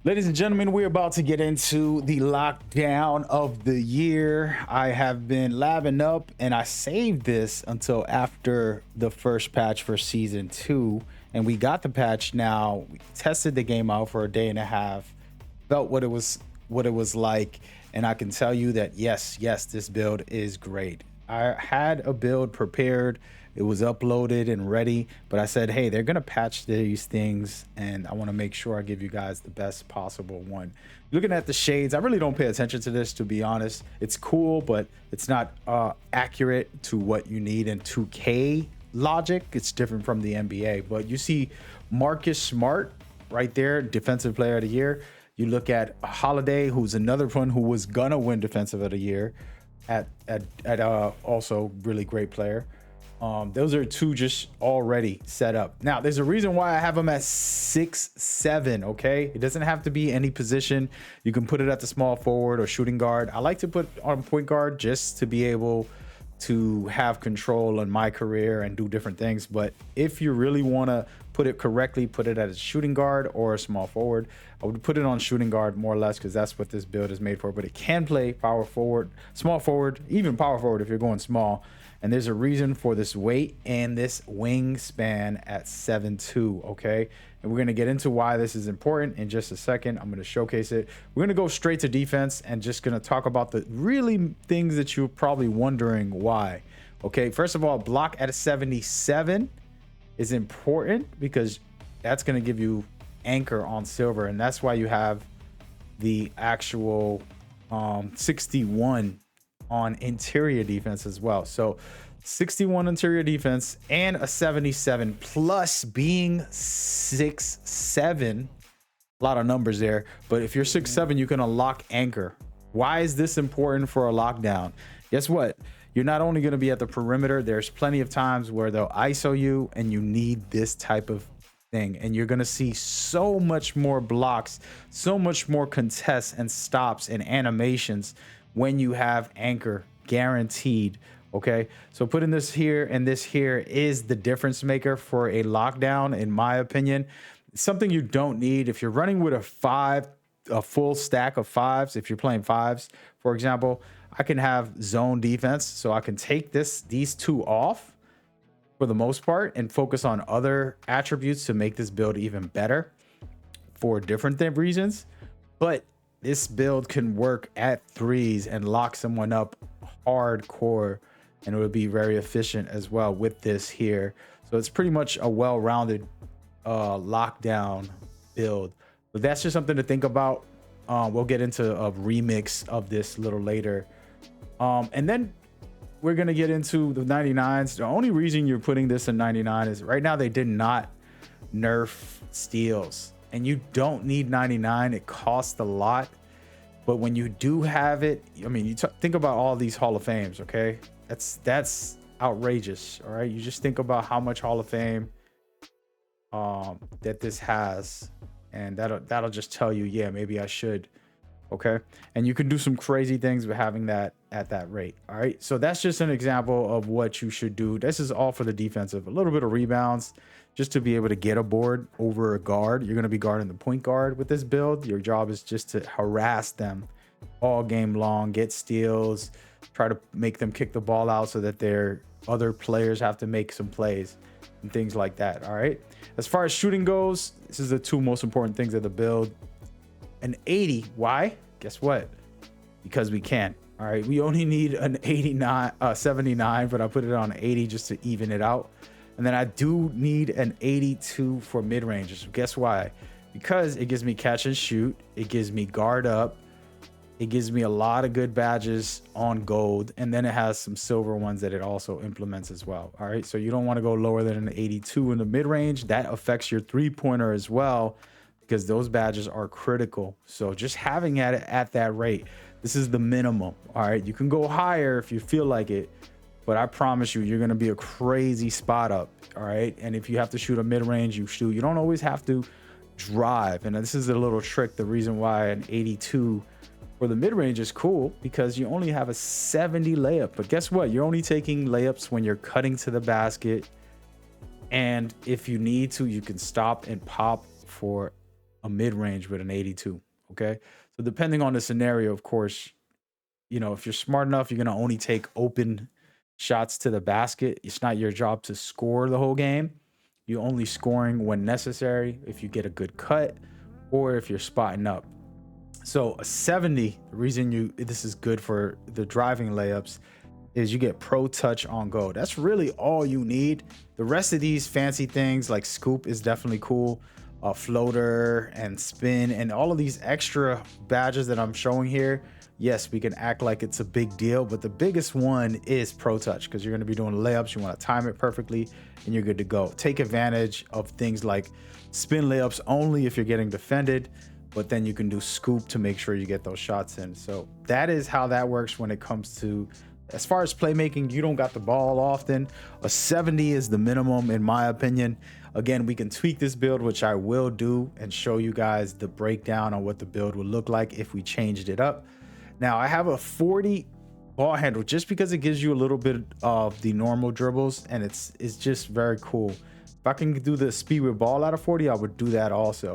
Ladies and gentlemen, we're about to get into the lockdown of the year. I have been labbing up and I saved this until after the first patch for season 2. And we got the patch now. We tested the game out for a day and a half, felt what it was like, and I can tell you that yes, this build is great. I had a build prepared, it was uploaded and ready, but I said, hey, they're gonna patch these things, and I want to make sure I give you guys the best possible one. Looking at the shades, I really don't pay attention to this, to be honest. It's cool, but it's not accurate to what you need in 2K logic. It's different from the NBA, but you see Marcus Smart right there, defensive player of the year. You look at Holiday, who's another one who was gonna win defensive of the year, at also really great player. Those are two just already set up. Now, there's a reason why I have them at 6'7". Okay, it doesn't have to be any position. You can put it at the small forward or shooting guard. I like to put on point guard just to be able to have control in my career and do different things. But if you really want to put it correctly, put it as a shooting guard or a small forward. I would put it on shooting guard more or less because that's what this build is made for. But it can play power forward, small forward, even power forward if you're going small. And there's a reason for this weight and this wingspan at 7'2", okay? And we're going to get into why this is important in just a second. I'm going to showcase it. We're going to go straight to defense and just going to talk about the really things that you're probably wondering why. Okay, first of all, block at a 77 is important because that's going to give you anchor on silver, and that's why you have the actual 61 on interior defense as well. So 61 interior defense and a 77 plus being 6'7". A lot of numbers there, but if you're 6'7", you can unlock anchor. Why is this important for a lockdown? Guess what? You're not only going to be at the perimeter, there's plenty of times where they'll ISO you and you need this type of thing, and you're going to see so much more blocks, so much more contests and stops and animations when you have anchor guaranteed. Okay, so putting this here and this here is the difference maker for a lockdown, in my opinion. It's something you don't need if you're running with a full stack of fives. If you're playing fives, for example, I can have zone defense, so I can take these two off for the most part and focus on other attributes to make this build even better for different reasons. But this build can work at threes and lock someone up hardcore, and it would be very efficient as well with this here. So it's pretty much a well-rounded lockdown build. But that's just something to think about. We'll get into a remix of this a little later. And then we're going to get into the 99s. The only reason you're putting this in 99 is right now they did not nerf steals. And you don't need 99. It costs a lot. But when you do have it, I mean, you think about all these Hall of Fames, okay? That's outrageous, all right? You just think about how much Hall of Fame that this has, and that'll just tell you, yeah, maybe I should, okay? And you can do some crazy things with having that at that rate, all right? So that's just an example of what you should do. This is all for the defensive. A little bit of rebounds, just to be able to get a board over a guard. You're going to be guarding the point guard with this build. Your job is just to harass them all game long, get steals, try to make them kick the ball out so that their other players have to make some plays and things like that. All right. As far as shooting goes, this is the two most important things of the build. An 80. Why? Guess what? Because we can. All right. We only need an 79, but I put it on 80 just to even it out. And then I do need an 82 for mid-range. So guess why? Because it gives me catch and shoot. It gives me guard up. It gives me a lot of good badges on gold. And then it has some silver ones that it also implements as well. All right. So you don't want to go lower than an 82 in the mid-range. That affects your three-pointer as well, because those badges are critical. So just having it at that rate, this is the minimum. All right. You can go higher if you feel like it, but I promise you, you're going to be a crazy spot up. All right. And if you have to shoot a mid-range, you shoot. You don't always have to drive. And this is a little trick. The reason why an 82 for the mid-range is cool, because you only have a 70 layup. But guess what? You're only taking layups when you're cutting to the basket. And if you need to, you can stop and pop for a mid-range with an 82. Okay. So depending on the scenario, of course, if you're smart enough, you're going to only take open shots to the basket. It's not your job to score the whole game. You're only scoring when necessary if you get a good cut or if you're spotting up. So a 70, the reason this is good for the driving layups is you get pro touch on go. That's really all you need. The rest of these fancy things like scoop is definitely cool. Floater and spin and all of these extra badges that I'm showing here. Yes, we can act like it's a big deal, but the biggest one is pro touch because you're going to be doing layups. You want to time it perfectly and you're good to go. Take advantage of things like spin layups only if you're getting defended, but then you can do scoop to make sure you get those shots in. So that is how that works when it comes to, as far as playmaking, you don't got the ball often. A 70 is the minimum in my opinion. Again, we can tweak this build, which I will do, and show you guys the breakdown on what the build would look like if we changed it up. Now I have a 40 ball handle just because it gives you a little bit of the normal dribbles and it's just very cool. If I can do the speed with ball out of 40, I would do that also.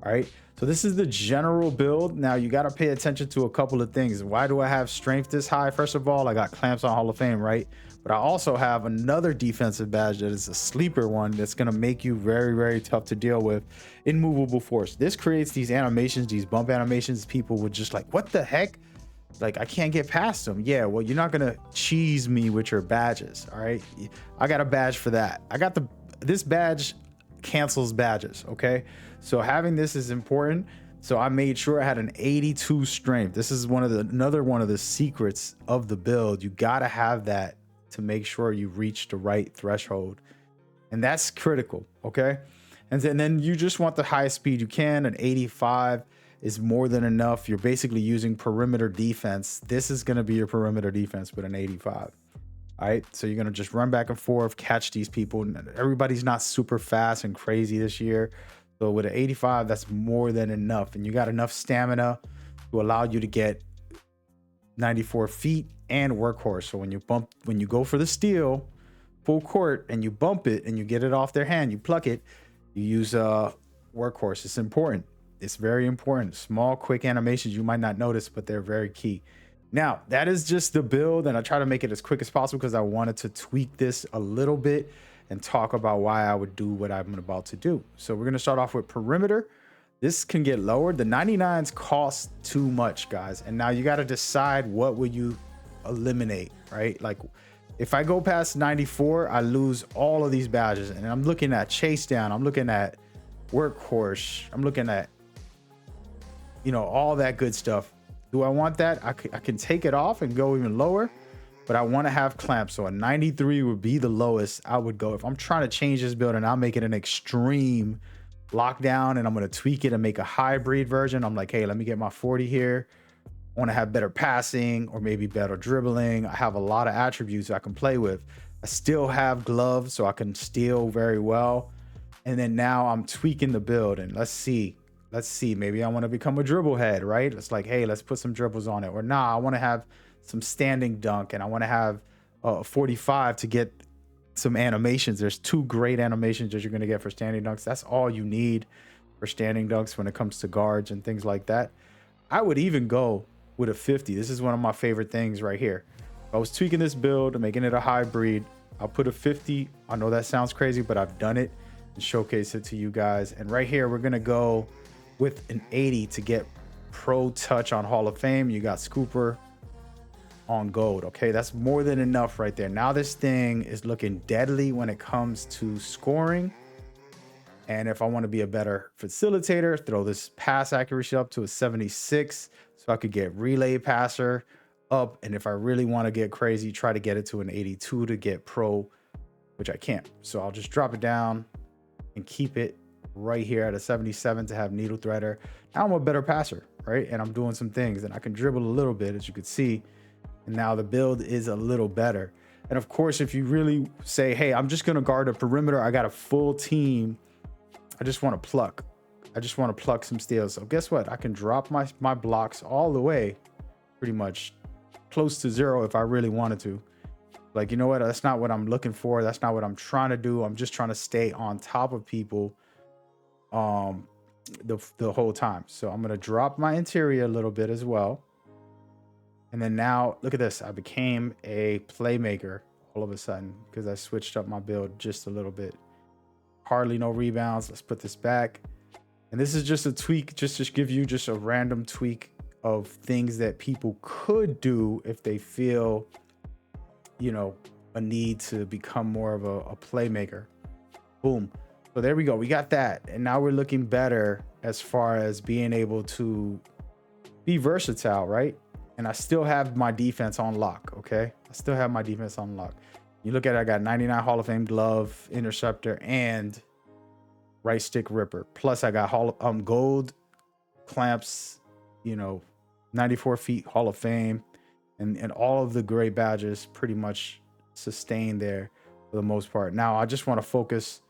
All right. So this is the general build. Now you got to pay attention to a couple of things. Why do I have strength this high? First of all, I got clamps on Hall of Fame, right? But I also have another defensive badge that is a sleeper one that's going to make you very, very tough to deal with. Immovable force. This creates these animations, these bump animations. People would just like, what the heck? Like, I can't get past them. Yeah, well, you're not going to cheese me with your badges. All right. I got a badge for that. This badge cancels badges. Okay. So having this is important. So I made sure I had an 82 strength. This is another one of the secrets of the build. You got to have that to make sure you reach the right threshold. And that's critical. Okay. And then you just want the highest speed you can. An 85 is more than enough. You're basically using perimeter defense. This is going to be your perimeter defense with an 85. All right. So you're going to just run back and forth, catch these people. Everybody's not super fast and crazy this year. So with an 85, that's more than enough. And you got enough stamina to allow you to get 94 feet and workhorse. So when you go for the steal full court and you bump it and you get it off their hand, you pluck it, you use workhorse. It's important. It's very important. Small, quick animations you might not notice, but they're very key. Now, that is just the build, and I try to make it as quick as possible because I wanted to tweak this a little bit and talk about why I would do what I'm about to do. So we're going to start off with perimeter. This can get lowered. The 99s cost too much, guys. And now you got to decide what will you eliminate, right? Like if I go past 94, I lose all of these badges. And I'm looking at chase down. I'm looking at workhorse. I'm looking at, all that good stuff. Do I want that? I can take it off and go even lower, but I want to have clamps. So a 93 would be the lowest I would go. If I'm trying to change this build and I'll make it an extreme lockdown and I'm going to tweak it and make a hybrid version, I'm like, hey, let me get my 40 here. I want to have better passing or maybe better dribbling. I have a lot of attributes I can play with. I still have gloves, so I can steal very well. And then now I'm tweaking the build and let's see, maybe I want to become a dribble head, right? It's like, hey, let's put some dribbles on it. Or nah, I want to have some standing dunk and I want to have 45 to get some animations. There's 2 great animations that you're going to get for standing dunks. That's all you need for standing dunks when it comes to guards and things like that. I would even go with a 50. This is one of my favorite things right here. I was tweaking this build, making it a hybrid. I'll put a 50. I know that sounds crazy, but I've done it and showcase it to you guys. And right here, we're going to go with an 80 to get pro touch on Hall of Fame. You got scooper on gold. Okay, that's more than enough right there. Now this thing is looking deadly when it comes to scoring. And if I want to be a better facilitator, throw this pass accuracy up to a 76 so I could get relay passer up. And if I really want to get crazy, try to get it to an 82 to get pro, which I can't. So I'll just drop it down and keep it right here at a 77 to have needle threader. Now I'm a better passer, right? And I'm doing some things and I can dribble a little bit, as you could see. And now the build is a little better. And of course, if you really say, hey, I'm just going to guard a perimeter, I got a full team, I just want to pluck. I just want to pluck some steals. So guess what? I can drop my blocks all the way, pretty much close to 0 if I really wanted to. Like, you know what? That's not what I'm looking for. That's not what I'm trying to do. I'm just trying to stay on top of people. the whole time. So I'm gonna drop my interior a little bit as well. And then now look at this. I became a playmaker all of a sudden because I switched up my build just a little bit. Hardly no rebounds. Let's put this back. And this is just a tweak, just to give you just a random tweak of things that people could do if they feel, you know, a need to become more of a playmaker. Boom. So there we go. We got that. And now we're looking better as far as being able to be versatile, right? And I still have my defense on lock, okay? I still have my defense on lock. You look at it, I got 99 Hall of Fame glove, interceptor, and right stick ripper. Plus I got gold clamps, you know, 94 feet Hall of Fame, and all of the gray badges pretty much sustained there for the most part. Now I just want to focus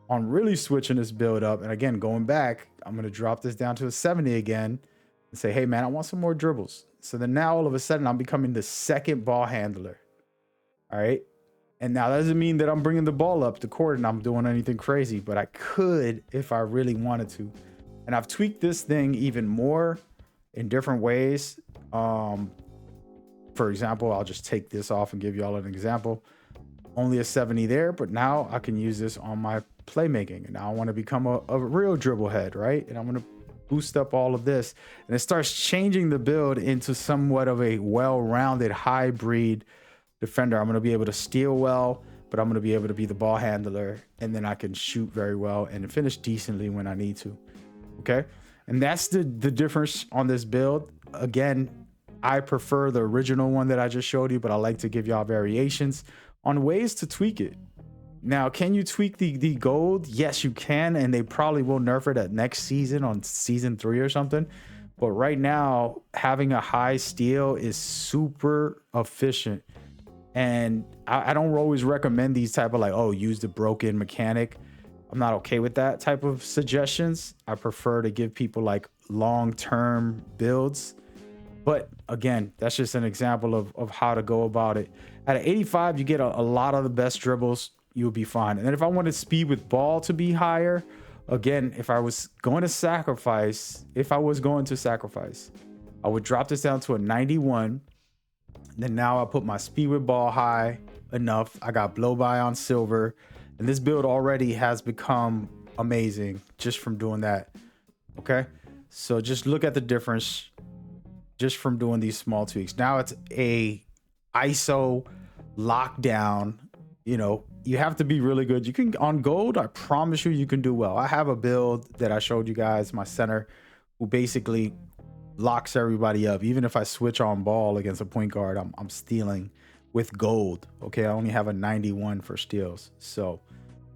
on really switching this build up. And again, going back, I'm going to drop this down to a 70 again and say, hey man, I want some more dribbles. So then now all of a sudden I'm becoming the second ball handler. All right. And now that doesn't mean that I'm bringing the ball up the court and I'm doing anything crazy, but I could if I really wanted to. And I've tweaked this thing even more in different ways. For example, I'll just take this off and give you all an example. Only a 70 there, but now I can use this on my playmaking. And now I want to become a real dribble head, right? And I'm going to boost up all of this. And it starts changing the build into somewhat of a well-rounded hybrid defender. I'm going to be able to steal well, but I'm going to be able to be the ball handler. And then I can shoot very well and finish decently when I need to. Okay. And that's the difference on this build. Again, I prefer the original one that I just showed you, but I like to give y'all variations on ways to tweak it. Now, can you tweak the gold? Yes, you can. And they probably will nerf it at next season on season 3 or something. But right now, having a high steal is super efficient. And I don't always recommend these type of like, oh, use the broken mechanic. I'm not okay with that type of suggestions. I prefer to give people like long-term builds. But again, that's just an example of how to go about it. At an 85, you get a lot of the best dribbles. You'll be fine. And then if I wanted speed with ball to be higher, again, if I was going to sacrifice, I would drop this down to a 91. And then now I put my speed with ball high enough. I got blow by on silver. And this build already has become amazing just from doing that. Okay. So just look at the difference just from doing these small tweaks. Now it's a ISO lockdown. You know, you have to be really good. You can on gold, I promise you can do well. I have a build that I showed you guys, my center, who basically locks everybody up. Even if I switch on ball against a point guard, I'm stealing with gold. Okay, I only have a 91 for steals. So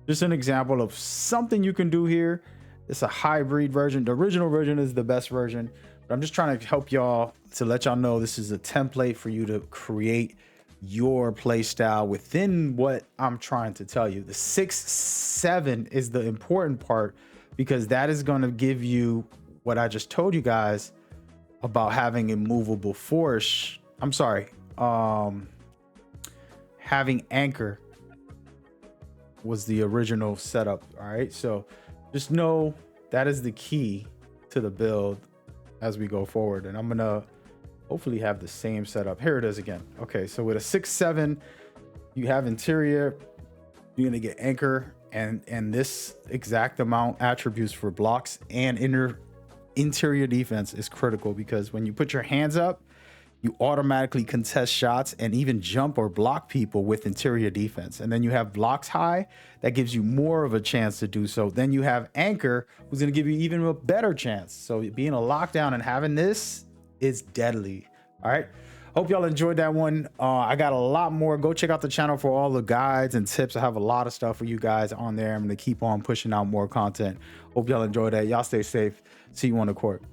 just an example of something you can do here. It's a hybrid version. The original version is the best version, but I'm just trying to help y'all to let y'all know this is a template for you to create your play style within what I'm trying to tell you. The 6-7 is the important part because that is going to give you what I just told you guys about having a movable force. I'm sorry, having anchor was the original setup. All right, so just know that is the key to the build as we go forward. And I'm gonna hopefully have the same setup. Here it is again. Okay, so with a 6-7, you have interior, you're gonna get anchor and this exact amount attributes for blocks, and interior defense is critical because when you put your hands up, you automatically contest shots and even jump or block people with interior defense. And then you have blocks high, that gives you more of a chance to do so. Then you have anchor, who's gonna give you even a better chance. So being a lockdown and having this is deadly. All right, hope y'all enjoyed that one. I got a lot more. Go check out the channel for all the guides and tips. I have a lot of stuff for you guys on there. I'm gonna keep on pushing out more content. Hope y'all enjoyed that. Y'all stay safe. See you on the court.